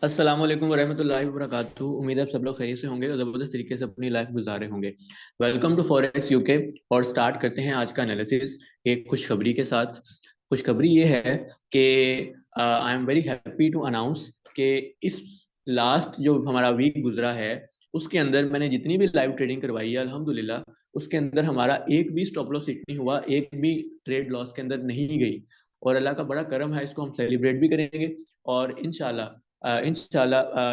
अस्सलाम वालेकुम वरहमतुल्लाहि वबरकातुहू। उम्मीद है आप सब लोग खैरियत से होंगे और ज़बरदस्त तरीके से अपनी लाइफ गुजारे होंगे। Welcome to forex UK. और स्टार्ट करते हैं आज का एनालिसिस एक खुशखबरी के साथ। खुशखबरी ये है कि I am very happy to announce कि इस लास्ट जो हमारा वीक गुजरा है उसके अंदर मैंने जितनी भी लाइव ट्रेडिंग करवाई है अल्हम्दुलिल्लाह उसके अंदर हमारा एक भी स्टॉप लॉस हिट नहीं हुआ, एक भी ट्रेड लॉस के अंदर नहीं गई। और अल्लाह का बड़ा करम है, इसको हम सेलिब्रेट भी करेंगे। और इंशाल्लाह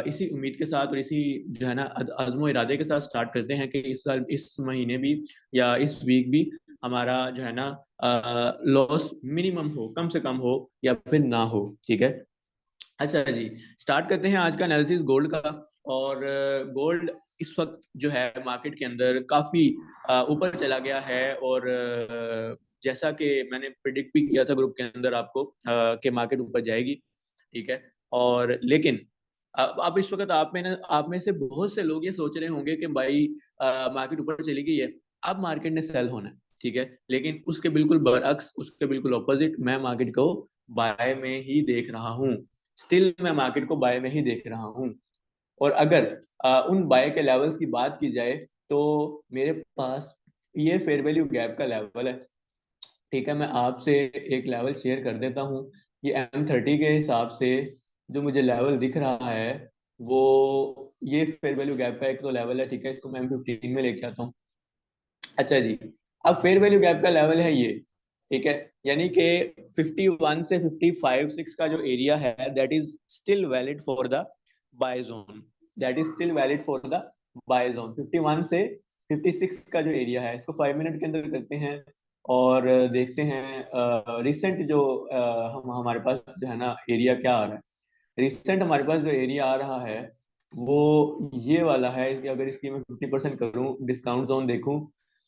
इसी उम्मीद के साथ और इसी जो है ना अज़्म इरादे के साथ स्टार्ट करते हैं कि इस साल इस महीने भी या इस वीक भी हमारा जो है ना लॉस मिनिमम हो, कम से कम हो या फिर ना हो। ठीक है। अच्छा जी, स्टार्ट करते हैं आज का एनालिसिस गोल्ड का। और गोल्ड इस वक्त जो है मार्केट के अंदर काफी ऊपर चला गया है। और जैसा कि मैंने प्रिडिक्ट भी किया था ग्रुप के अंदर आपको कि मार्केट ऊपर जाएगी। ठीक है। और लेकिन अब इस वक्त आप में से बहुत से लोग ये सोच रहे होंगे कि भाई मार्केट ऊपर चली गई है, अब मार्केट ने सेल होना है। ठीक है। लेकिन उसके बिल्कुल बरअक्स, उसके बिल्कुल ऑपोजिट, मैं मार्केट को बाय में ही देख रहा हूँ। स्टिल मैं मार्केट को बाय में ही देख रहा हूँ। और अगर उन बाय के लेवल्स की बात की जाए तो मेरे पास ये फेयर वैल्यू गैप का लेवल है। ठीक है, मैं आपसे एक लेवल शेयर कर देता हूँ। ये M30 के हिसाब से जो मुझे लेवल दिख रहा है वो ये फेयर वैल्यू गैप का एक तो लेवल है। ठीक है, इसको मैं M15 में लेके आता हूँ। अच्छा जी, अब फेयर वैल्यू गैप का लेवल है ये। ठीक है, यानी कि 51 से 55 6 का जो एरिया है that is still valid for the buy zone. That is still valid for the buy zone. 51 से 56 का जो एरिया है इसको 5 मिनट के अंदर करते हैं और देखते हैं रिसेंट जो हम हमारे पास जो है ना एरिया क्या आ रहा है। रिसेंट हमारे पास जो एरिया आ रहा है वो ये वाला है कि अगर इसकी मैं 50% करूं, डिस्काउंट जोन देखूं,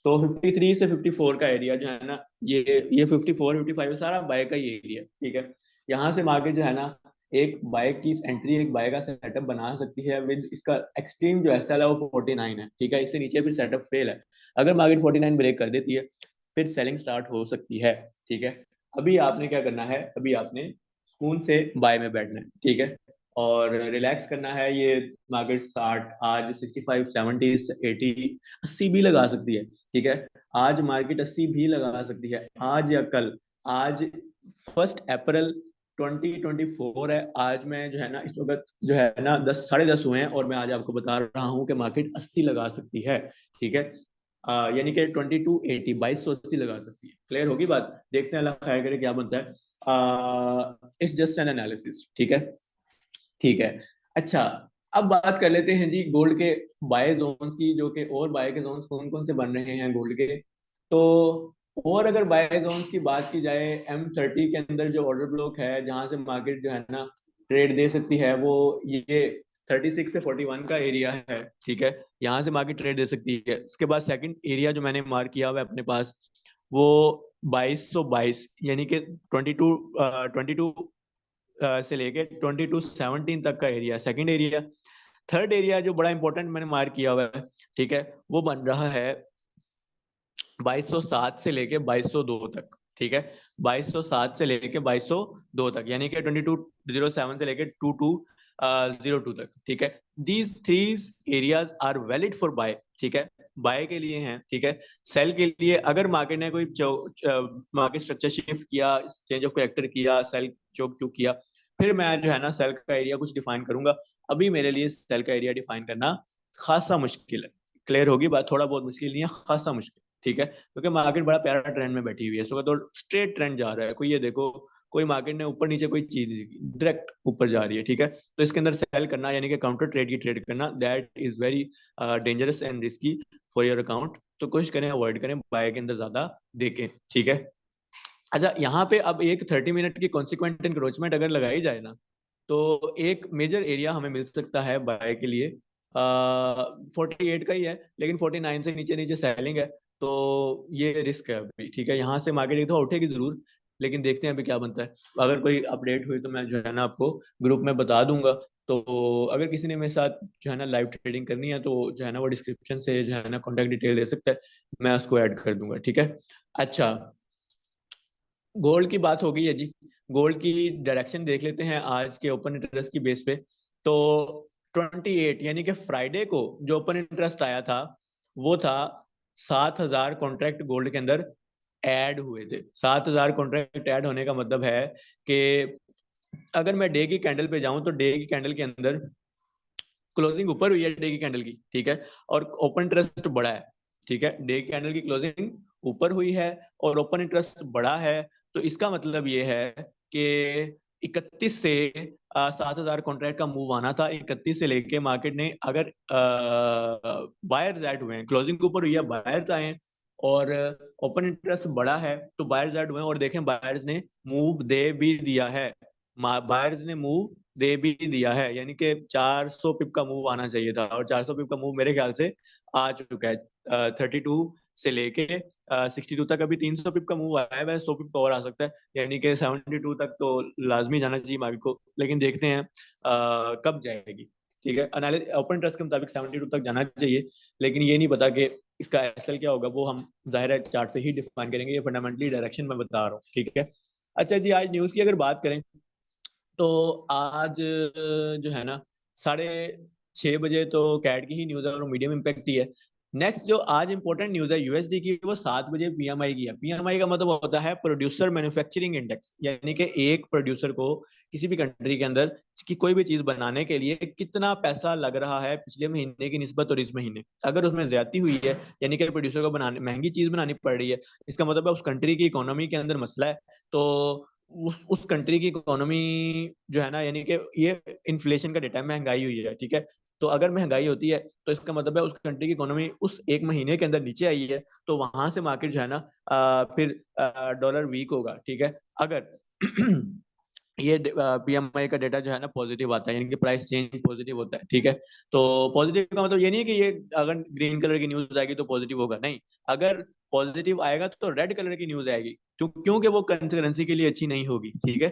तो 53 से 54 का एरिया जो है ना ये 54 55 सारा बाय का ही एरिया। ठीक है। यहाँ से मार्केट जो है ना एक बाय की एंट्री, एक बाय का सेटअप बना सकती है विद इसका एक्सट्रीम जो एसएल है वो 49 है। ठीक है, इससे नीचे फिर सेटअप फेल है। अगर मार्केट 49 ब्रेक कर देती है फिर सेलिंग स्टार्ट हो सकती है। ठीक है। अभी आपने क्या करना है, अभी आपने सुकून से बाय में बैठना है। ठीक है। और रिलैक्स करना है। ये मार्केट 60 आज 65 70 80 80 भी लगा सकती है। ठीक है, आज मार्केट 80 भी लगा सकती है, आज या कल। आज 1 अप्रैल 2024 है। आज मैं जो है ना इस वक्त जो है ना 10 साढ़े 10 हुए हैं और मैं आज आपको बता रहा हूँ कि मार्केट 80 लगा सकती है। ठीक है। यानी कि 2280 2280 लगा सकती है। क्लियर होगी बात। देखते हैं, अल्लाह खैर करे क्या बनता है। It's just an analysis. ठीक है। ठीक है। अच्छा, अब बात कर लेते हैं जी गोल्ड के बाय जोन्स की, जो कि और बाय के जोन्स कौन कौन से बन रहे हैं गोल्ड के। तो और अगर बाय जोन्स की बात की जाए, M30 के अंदर जो ऑर्डर ब्लॉक है जहां से मार्केट जो है ना ट्रेड दे सकती है वो ये 36 से 41 का एरिया है। ठीक है, यहाँ से मार्केट ट्रेड दे सकती है। उसके बाद सेकंड एरिया जो मैंने मार्क किया हुआ है अपने पास वो 2222, यानी कि 22 से लेके 2217 तक का area, second area. Third area जो बड़ा इंपॉर्टेंट मैंने मार्क किया हुआ है, ठीक है, वो बन रहा है 2207 से लेके 2202 तक। ठीक है, 2207 से लेके 2202 तक, यानी कि 2207 से लेके 2202 तक। ठीक है, these three areas are valid for buy. ठीक है, बाय के लिए हैं। ठीक है, सेल के लिए अगर मार्केट ने कोई मार्केट स्ट्रक्चर शिफ्ट किया, चेंज ऑफ करेक्टर किया, सेल चौक चूक किया, फिर मैं जो है ना सेल का एरिया कुछ डिफाइन करूंगा। अभी मेरे लिए सेल का एरिया डिफाइन करना खासा मुश्किल है। क्लियर होगी बात, थोड़ा बहुत मुश्किल नहीं है, खासा मुश्किल। ठीक है, क्योंकि मार्केट बड़ा प्यारा ट्रेंड में बैठी हुई है इस वक्त, तो स्ट्रेट ट्रेंड जा रहा है। कोई ये देखो, कोई मार्केट ने ऊपर नीचे कोई चीज डायरेक्ट ऊपर जा रही है। ठीक है, तो इसके अंदर सेल करना यानी कि काउंटर ट्रेड की ट्रेड करना that is very dangerous and risky for your account. तो कोशिश करें अवॉइड करें, बाय के अंदर ज्यादा देखें। ठीक है। अच्छा, यहाँ पे अब एक 30 मिनट की कॉन्सिक्वेंट इंक्रोचमेंट अगर लगाई जाए ना तो एक मेजर एरिया हमें मिल सकता है बाय के लिए। 48 का ही है, लेकिन 49 से नीचे नीचे सेलिंग है, तो ये रिस्क है अभी। ठीक है, यहाँ से मार्केट एक तो उठेगी जरूर, लेकिन देखते हैं अभी क्या बनता है। अगर कोई अपडेट हुई तो मैं जो है ना आपको ग्रुप में बता दूंगा। तो अगर किसी ने मेरे साथ जो है ना लाइव ट्रेडिंग करनी है तो जो है ना वो डिस्क्रिप्शन से जो है ना कॉन्टेक्ट डिटेल दे सकता है, मैं उसको ऐड कर दूंगा। ठीक है। अच्छा, गोल्ड की बात हो गई है जी। गोल्ड की डायरेक्शन देख लेते हैं आज के ओपन इंटरेस्ट की बेस पे। तो 28 यानी कि फ्राइडे को जो ओपन इंटरेस्ट आया था वो था 7,000 कॉन्ट्रैक्ट गोल्ड के अंदर ऐड हुए थे। 7,000 कॉन्ट्रैक्ट ऐड होने का मतलब है कि अगर मैं डे की कैंडल पे जाऊं तो डे की कैंडल के अंदर क्लोजिंग ऊपर हुई है डे की कैंडल की, ठीक है, और ओपन इंटरेस्ट बढ़ा है, ठीक है, डे की कैंडल की क्लोजिंग ऊपर हुई है और ओपन इंटरेस्ट बढ़ा है, तो इसका मतलब ये है कि 31 से 7,000 कॉन्ट्रैक्ट का मूव आना था। 31 से लेके मार्केट ने अगर बायर्स ऐड हुए हैं, क्लोजिंग के ऊपर हुई है, बायर्स आए हैं और ओपन इंटरेस्ट बढ़ा है तो बायर्स ऐड हुए हैं, और देखें बायर्स ने मूव दे भी दिया है, बायर्स ने मूव दे भी दिया है, यानी कि 400 पिप का मूव आना चाहिए था और 400 पिप का मूव मेरे ख्याल से आ चुका है। 32 से लेके 62 तक अभी 300 पिप का मूव आया है, वैसे 100 पिप का और आ सकता है, यानी कि 72 तक तो लाजमी जाना चाहिए मार्केट को, लेकिन देखते हैं कब जाएगी। ठीक है, एनालिसिस ओपन इंटरेस्ट के मुताबिक 72 तक जाना चाहिए, लेकिन ये नहीं पता कि इसका एसएल क्या होगा, वो हम जाहिर है चार्ट से ही डिफाइन करेंगे, ये फंडामेंटली डायरेक्शन में बता रहा हूँ। ठीक है, अच्छा जी, आज न्यूज की अगर बात करें तो आज जो है ना 6:30 बजे तो कैट की ही न्यूज है और मीडियम इम्पैक्ट ही है। नेक्स्ट जो आज इंपॉर्टेंट न्यूज है यूएसडी की, वो 7 बजे पीएमआई की है। पीएमआई का मतलब होता है प्रोड्यूसर मैन्युफैक्चरिंग इंडेक्स, यानी कि एक प्रोड्यूसर को किसी भी कंट्री के अंदर की कोई भी चीज बनाने के लिए कितना पैसा लग रहा है पिछले महीने की निस्बत और इस महीने, अगर उसमें ज्यादा हुई है यानी कि प्रोड्यूसर को बनाने महंगी चीज बनानी पड़ रही है, इसका मतलब है उस कंट्री की इकोनॉमी के अंदर मसला है। तो उस कंट्री की इकोनॉमी जो है ना, यानी कि ये इन्फ्लेशन का डेटा है, महंगाई हुई है, ठीक है, तो अगर महंगाई होती है तो इसका मतलब है उस कंट्री की इकोनॉमी उस एक महीने के अंदर नीचे आई है, तो वहां से मार्केट जो है ना फिर डॉलर वीक होगा। ठीक है, अगर ये पीएमआई का डेटा जो है ना पॉजिटिव आता है, यानी कि प्राइस चेंज पॉजिटिव होता है। ठीक है, तो पॉजिटिव का मतलब ये नहीं है कि ये अगर ग्रीन कलर की न्यूज आएगी तो पॉजिटिव होगा, नहीं, अगर पॉजिटिव आएगा तो रेड कलर की न्यूज आएगी, क्योंकि वो करेंसी के लिए अच्छी नहीं होगी। ठीक है,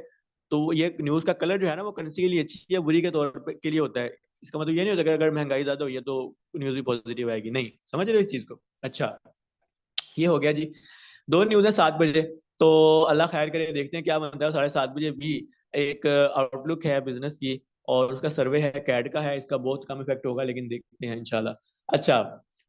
तो ये न्यूज का कलर जो है ना वो करेंसी के लिए अच्छी या बुरी के तौर पे के लिए होता है। इसका मतलब ये नहीं होता कि अगर महंगाई ज्यादा हुई है तो न्यूज भी पॉजिटिव आएगी, नहीं, समझ रहे हो इस चीज को। अच्छा, ये हो गया जी, दो न्यूज है 7 बजे, तो अल्लाह खैर करे, देखते हैं क्या बनता है। 7:30 बजे भी एक आउटलुक है बिजनेस की और उसका सर्वे है, कैड का है, इसका बहुत कम इफेक्ट होगा लेकिन देखते हैं इंशाल्लाह। अच्छा,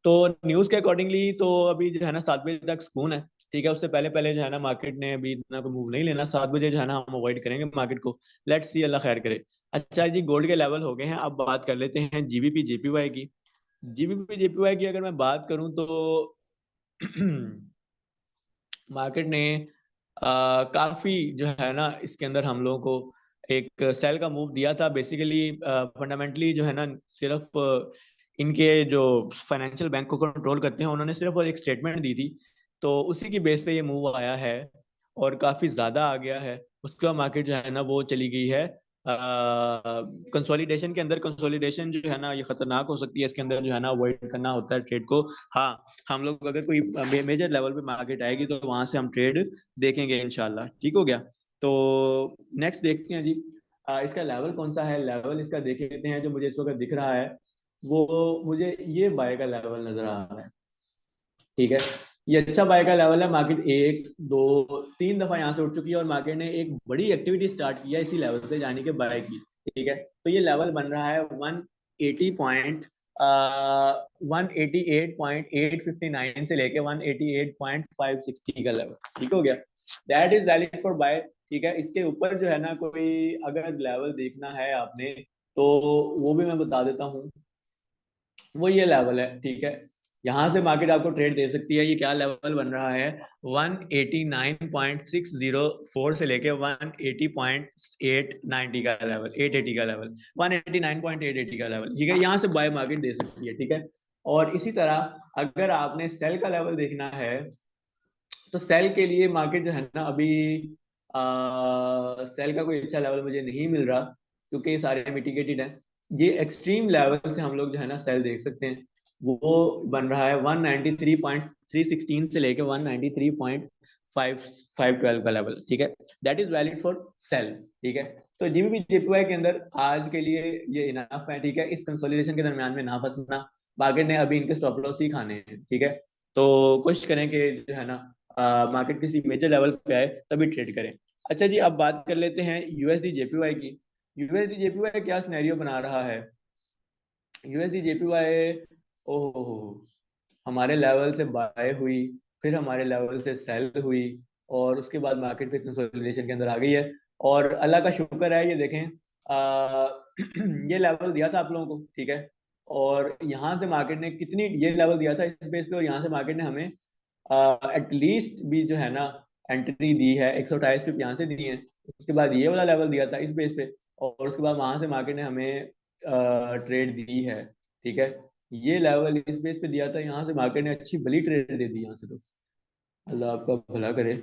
तो न्यूज के अकॉर्डिंगली तो अभी जो है ना 7 बजे तक सुकून है। ठीक है, उससे पहले पहले जो है ना मार्केट ने अभी इतना को मूव नहीं लेना, 7 बजे जो है ना हम अवॉइड करेंगे मार्केट को, लेट्स सी, अल्लाह खैर करे। अच्छा जी, गोल्ड के लेवल हो गए हैं, अब बात कर लेते हैं जीबीपी जेपीवाई की। जीबीपी जेपीवाई की अगर मैं बात करूं तो मार्केट ने काफी जो है ना इसके अंदर हम लोगों को एक सेल का मूव दिया था। बेसिकली फंडामेंटली जो है ना सिर्फ इनके जो फाइनेंशियल बैंक को कंट्रोल करते हैं उन्होंने सिर्फ एक स्टेटमेंट दी थी, तो उसी की बेस पे ये मूव आया है और काफी ज्यादा आ गया है। उसका मार्केट जो है ना वो चली गई है कंसोलिडेशन के अंदर। कंसोलिडेशन जो है ना ये खतरनाक हो सकती है, इसके अंदर जो है ना अवॉइड करना होता है ट्रेड को। हाँ, हम लोग अगर कोई मेजर लेवल पे मार्केट आएगी तो वहां से हम ट्रेड देखेंगे इंशाल्लाह। ठीक हो गया, तो नेक्स्ट देखते हैं जी, इसका लेवल कौन सा है। लेवल इसका देख लेते हैं, जो मुझे इस वक्त दिख रहा है वो मुझे ये बाय का लेवल नजर आ रहा है। ठीक है, ये अच्छा बाय का लेवल है। मार्केट एक दो तीन दफा यहाँ से उठ चुकी है और मार्केट ने एक बड़ी एक्टिविटी स्टार्ट किया इसी लेवल से जाने के बाय की। ठीक है, तो ये लेवल बन रहा है 180 पॉइंट 188.859 से लेके 188.560 का लेवल। ठीक हो गया, that is valid for buy. ठीक है, इसके ऊपर जो है ना कोई अगर लेवल देखना है आपने तो वो भी मैं बता देता हूँ, वो ये लेवल है। ठीक है, यहाँ से मार्केट आपको ट्रेड दे सकती है। ये क्या लेवल बन रहा है, 189.604 से लेके 180.890 का लेवल, 880 का लेवल, 189.880 का लेवल। ठीक है, यहाँ से बाय मार्केट दे सकती है। ठीक है, और इसी तरह अगर आपने सेल का लेवल देखना है तो सेल के लिए मार्केट जो है ना अभी सेल का कोई अच्छा लेवल मुझे नहीं मिल रहा, क्योंकि ये सारे मिटिगेटेड है। ये एक्सट्रीम लेवल से हम लोग जो है ना सेल देख सकते हैं, वो बन रहा है 193.316 से लेके 193.512 का लेवल। ठीक है, that is valid for sale. ठीक है, तो जीबीपी जेपीवाई के अंदर आज के लिए ये इनफ है। ठीक है, इस कंसोलिडेशन के दरमियान में ना फंसना, मार्केट ने अभी इनके स्टॉप लॉस ही खाने हैं। ठीक है, तो कोशिश करें कि जो है ना मार्केट किसी मेजर लेवल पे आए तभी ट्रेड करें। अच्छा जी, अब बात कर लेते हैं यूएसडी जेपीवाई की। यूएसडी जेपीवाई क्या सिनेरियो बना रहा है? यूएसडी जेपीवाई, ओहो, हमारे लेवल से बाय हुई, फिर हमारे लेवल से सेल हुई, और उसके बाद मार्केट फिर कंसोलिडेशन के अंदर आ गई है। और अल्लाह का शुक्र है, ये देखें, ये लेवल दिया था आप लोगों को, ठीक है। और यहाँ से मार्केट ने कितनी, ये लेवल दिया था इस बेस पे, और यहाँ से मार्केट ने हमें एटलीस्ट भी जो है ना एंट्री दी है, 128 पिप यहाँ से दी है। उसके बाद ये वाला लेवल दिया था इस बेस पे, और उसके बाद वहां से मार्केट ने हमें ट्रेड दी है, ठीक है। ये लेवल इस बेस पे दिया था, यहाँ से मार्केट ने अच्छी भली ट्रेड दे दी यहाँ से, तो अल्लाह आपका भला करे।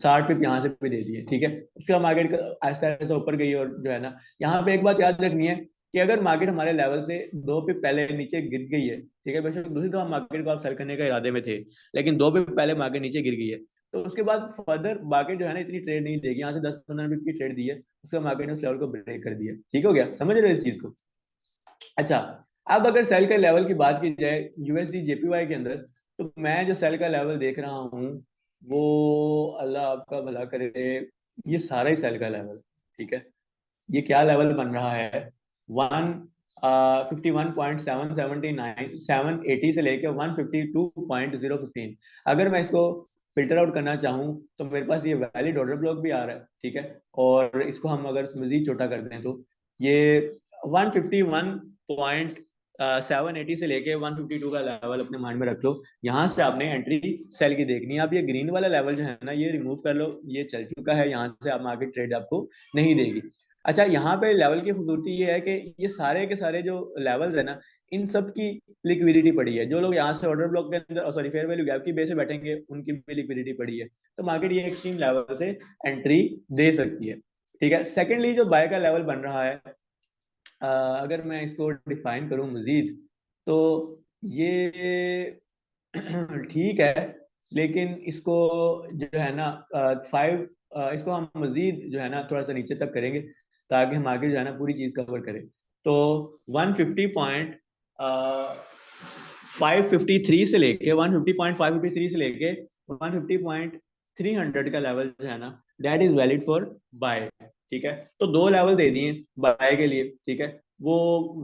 60 पिप यहाँ से भी दे दिए, ठीक है। उसके बाद मार्केट आहिस्ता आहिस्ता ऊपर गई, और जो है ना, यहाँ पे एक बात याद रखनी है कि अगर मार्केट हमारे लेवल से 2 पिप पहले नीचे गिर गई है, ठीक है, बेशक दूसरी तो हम मार्केट को आप सेल करने के इरादे में थे, लेकिन 2 पिप पहले मार्केट नीचे गिर गई है, तो उसके बाद फर्दर मार्केट जो है ना इतनी ट्रेड नहीं देगी। यहाँ से 10-15 पिप की ट्रेड दी है, उसके बाद मार्केट ने उस लेवल को ब्रेक कर दिया, ठीक हो गया, समझ रहे हो इस चीज को? अच्छा, अब अगर सेल के लेवल की बात की जाए यूएसडी जेपीवाई के अंदर, तो मैं जो सेल का लेवल देख रहा हूँ वो, अल्लाह आपका भला करे, ये सारा ही सेल का लेवल, ठीक है। ये क्या लेवल बन रहा है? 51.779 780 से लेके 152.015। अगर मैं इसको फिल्टर आउट करना चाहूँ तो मेरे पास ये वैलिड ऑर्डर ब्लॉक भी आ रहा है, ठीक है। और इसको हम अगर मजीद छोटा कर दें तो ये 151.780 से लेके 152 का लेवल अपने माइंड में रख लो। यहाँ से आपने एंट्री सेल की देखनी है। आप ये ग्रीन वाला लेवल जो है ना ये रिमूव कर लो, ये चल चुका है, यहाँ से आप मार्केट ट्रेड आपको नहीं देगी। अच्छा, यहाँ पे लेवल की खूबसूरती ये है कि ये सारे के सारे जो लेवल्स है ना, इन सब की लिक्विडिटी पड़ी है। जो लोग यहाँ से ऑर्डर ब्लॉक के अंदर, सॉरी, फेयर वैल्यू गैप की बेस पे बैठेंगे, उनकी भी लिक्विडिटी पड़ी है, तो मार्केट ये एक्सट्रीम लेवल से एंट्री दे सकती है, ठीक है। सेकेंडली, जो बाय का लेवल बन रहा है, अगर मैं इसको डिफाइन करूं मजीद, तो ये ठीक है, लेकिन इसको जो है ना 5, इसको हम मजीद जो है ना थोड़ा सा नीचे तक करेंगे, ताकि हम आगे जो है ना पूरी चीज कवर करें। तो 150.553 से लेके 150.553 से लेके 150.300 का लेवल जो है ना, that is valid for buy, ठीक है। तो दो लेवल दे दिए बाय के लिए, ठीक है, वो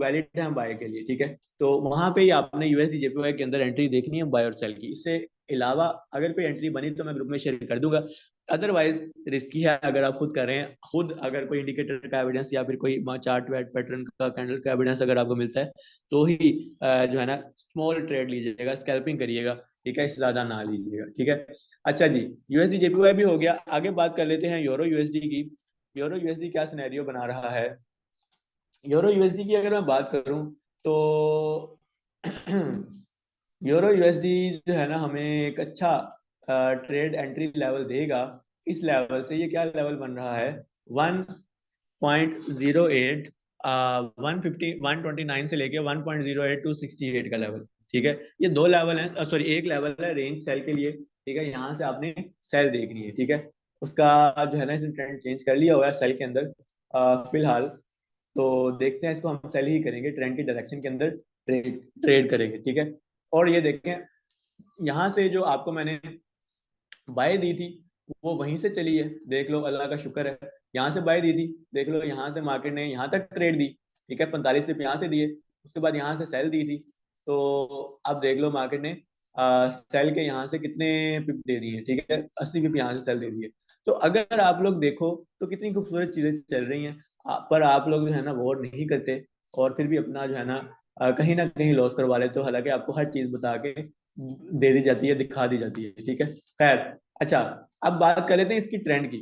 वैलिड है बाय के लिए, ठीक है। तो वहां पे ही आपने यूएसडी जेपीवाई के अंदर एंट्री देखनी है बाय और सेल की। इससे अलावा अगर कोई एंट्री बनी तो मैं ग्रुप में शेयर कर दूंगा, अदरवाइज रिस्की है अगर आप खुद कर रहे हैं। खुद अगर कोई इंडिकेटर का एविडेंस या फिर कोई चार्ट वैट पैटर्न का, कैंडल का एविडेंस अगर आपको मिलता है, तो ही जो है ना स्मॉल ट्रेड लीजिएगा, स्कैल्पिंग करिएगा, ठीक है, इससे ज्यादा ना लीजिएगा, ठीक है। अच्छा जी, यूएसडी जेपीवाई भी हो गया। आगे बात कर लेते हैं यूरो यूएसडी की। यूरो यूएसडी क्या सिनेरियो बना रहा है? यूरो यूएसडी की अगर मैं बात करूं तो यूरो यूएसडी जो है ना हमें एक अच्छा ट्रेड एंट्री लेवल देगा। इस लेवल से ये क्या लेवल बन रहा है? 1.08, 129 से लेके 1.08 टू 68 का लेवल, ठीक है। ये दो लेवल है, सॉरी एक लेवल है रेंज सेल के लिए, ठीक है। यहाँ से आपने सेल देखनी है, ठीक है। उसका जो है ना इसने ट्रेंड चेंज कर लिया हुआ है सेल के अंदर फिलहाल। तो देखते हैं, इसको हम सेल ही करेंगे, ट्रेंड की डायरेक्शन के अंदर ट्रेड ट्रेड करेंगे, ठीक है। और ये देखें, यहाँ से जो आपको मैंने बाय दी थी वो वहीं से चली है, देख लो, अल्लाह का शुक्र है। यहाँ से बाय दी थी, देख लो, यहाँ से मार्केट ने यहाँ तक ट्रेड दी, ठीक है, 45 पिप यहाँ से दिए। उसके बाद यहाँ से सेल दी थी, तो अब देख लो मार्केट ने सेल के यहाँ से कितने पिप दे दिए, ठीक है, 80 पिप यहाँ से सेल दे दिए। तो अगर आप लोग देखो तो कितनी खूबसूरत चीजें चल रही हैं, पर आप लोग जो है ना वो नहीं करते, और फिर भी अपना जो है ना कहीं ना कहीं लॉस करवा लेते हो, हालांकि आपको हर चीज बता के दे दी जाती है, दिखा दी जाती है, ठीक है। खैर, अच्छा, अब बात कर लेते हैं इसकी ट्रेंड की।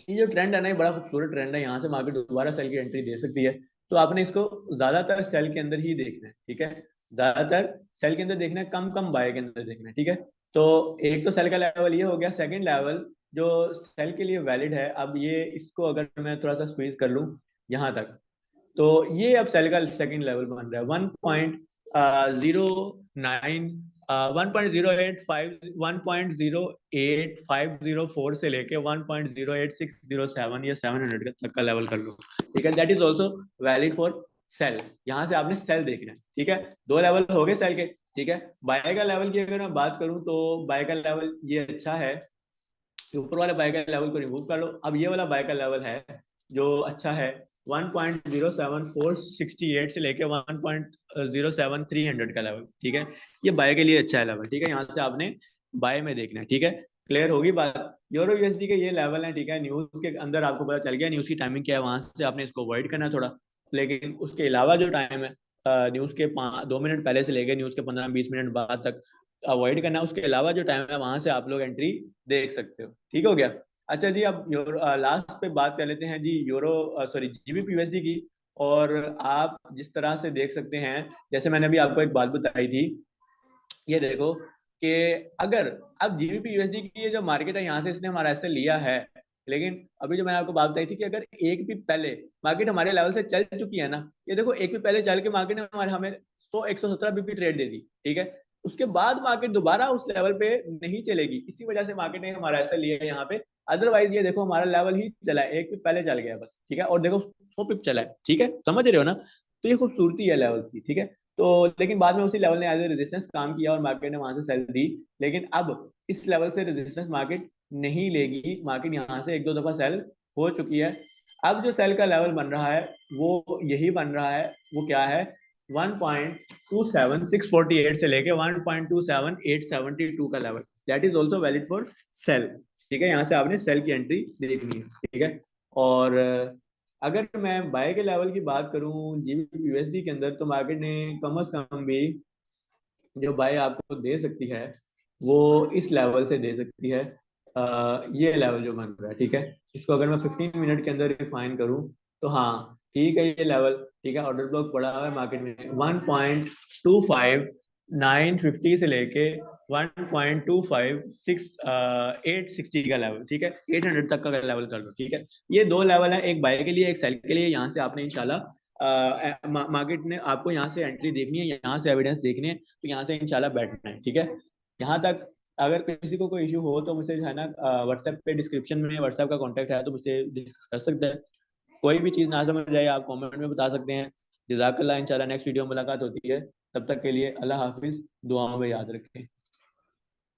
ये जो ट्रेंड है ना, ये बड़ा खूबसूरत ट्रेंड है, यहाँ से मार्केट दोबारा सेल की एंट्री दे सकती है। तो आपने इसको ज्यादातर सेल के अंदर ही देखना है, ठीक है, ज्यादातर सेल के अंदर देखना है, कम कम बाय के अंदर देखना है, ठीक है। तो एक तो सेल का लेवल ये हो गया। सेकंड लेवल जो सेल के लिए वैलिड है, अब ये इसको अगर मैं थोड़ा सा स्क्वीज कर लूं यहाँ तक, तो ये अब सेल का सेकंड लेवल बन रहा है 1.09, 1.085504 से लेके 1.08607 या 700 तक का लेवल कर लो, ठीक है। That is also valid for sale. यहाँ से आपने सेल देखना है, ठीक है। दो लेवल हो गए सेल के, ठीक है। बाय का लेवल की अगर मैं बात करूं तो बाय का लेवल ये अच्छा है, ऊपर वाले बाय का लेवल को रिमूव कर लो। अब ये वाला बाय का लेवल है जो अच्छा है 1.07468 से लेके 1.07300 का लेवल, ठीक है। ये बाय के लिए अच्छा है लेवल, ठीक है। यहाँ से आपने बाय में देखना है, ठीक है। क्लियर होगी बात। यूरो यूएसडी के ये लेवल है, ठीक है। न्यूज के अंदर आपको पता चल गया न्यूज की टाइमिंग क्या है, वहां से आपने इसको अवॉइड करना है थोड़ा। लेकिन उसके अलावा जो टाइम है न्यूज के 2 मिनट पहले से लेकर न्यूज के 15-20 मिनट बाद तक अवॉइड करना। उसके अलावा जो टाइम है वहां से आप लोग एंट्री देख सकते हो, ठीक हो गया। अच्छा जी, अब लास्ट पे बात कर लेते हैं जी यूरो सॉरी जीबीपी यूएसडी की। और आप जिस तरह से देख सकते हैं, जैसे मैंने अभी आपको एक बात बताई थी, ये देखो कि अगर अब जीबीपी यूएसडी की ये जो मार्केट है, यहाँ से इसने हमारा ऐसे लिया है। लेकिन अभी जो मैंने आपको बात बताई थी कि अगर एक भी पहले मार्केट हमारे लेवल से चल चुकी है ना, ये देखो एक भी पहले चल के मार्केट ने हमारे हमें 100-117 बीपी ट्रेड दे दी, ठीक है। उसके बाद मार्केट दोबारा उस लेवल पे नहीं चलेगी, इसी वजह से मार्केट ने हमारा ऐसा लिया है यहाँ पे। अदरवाइज ये देखो हमारा लेवल ही चला है, एक पिप पहले चल गया बस, ठीक है। और देखो 100 पिप चला है, ठीक है, समझ रहे हो ना। तो ये खूबसूरती है लेवल्स की, ठीक है। तो लेकिन बाद में उसी लेवल ने एज ए रेजिस्टेंस काम किया और मार्केट ने वहां से सेल दी। लेकिन अब इस लेवल से रेजिस्टेंस मार्केट नहीं लेगी, मार्केट यहाँ से एक दो दफा सेल हो चुकी है। अब जो सेल का लेवल बन रहा है वो यही बन रहा है, वो क्या है, 1.27648 से लेके 1.27872 का level, that is also valid for sale, ठीक है। यहाँ से आपने सेल की एंट्री देखनी है, ठीक है। और अगर मैं बाय के लेवल की बात करूं जीबीपी यूएसडी के अंदर, तो मार्केट ने कम से कम भी जो बाय आपको दे सकती है वो इस लेवल से दे सकती है। ये लेवल जो बन रहा है, ठीक है। इसको अगर मैं 15 मिनट के अंदर रिफाइन करूं तो हाँ ठीक है, ये लेवल ठीक है। ऑर्डर ब्लॉक पड़ा हुआ है मार्केट में 1.25950 से लेके 1.256 860 का लेवल, ठीक है। 800 तक का लेवल कर लो, ठीक है। ये दो लेवल है, एक बाय के लिए एक सेल के लिए। यहाँ से आपने इंशाल्लाह मार्केट ने आपको यहाँ से एंट्री देखनी है, यहाँ से एविडेंस देखनी है, तो यहाँ से इंशाल्लाह बैठना है, ठीक है। यहाँ तक अगर किसी को कोई इशू हो तो मुझे जो है ना व्हाट्सएप पे डिस्क्रिप्शन में व्हाट्सएप का कांटेक्ट है, तो मुझसे डिस्कस कर सकते हैं। कोई भी चीज़ ना समझ आए आप कमेंट में बता सकते हैं। जज़ाकल्लाह, इंशाल्लाह नेक्स्ट वीडियो में मुलाकात होती है। तब तक के लिए अल्लाह हाफिज, दुआओं में याद रखें।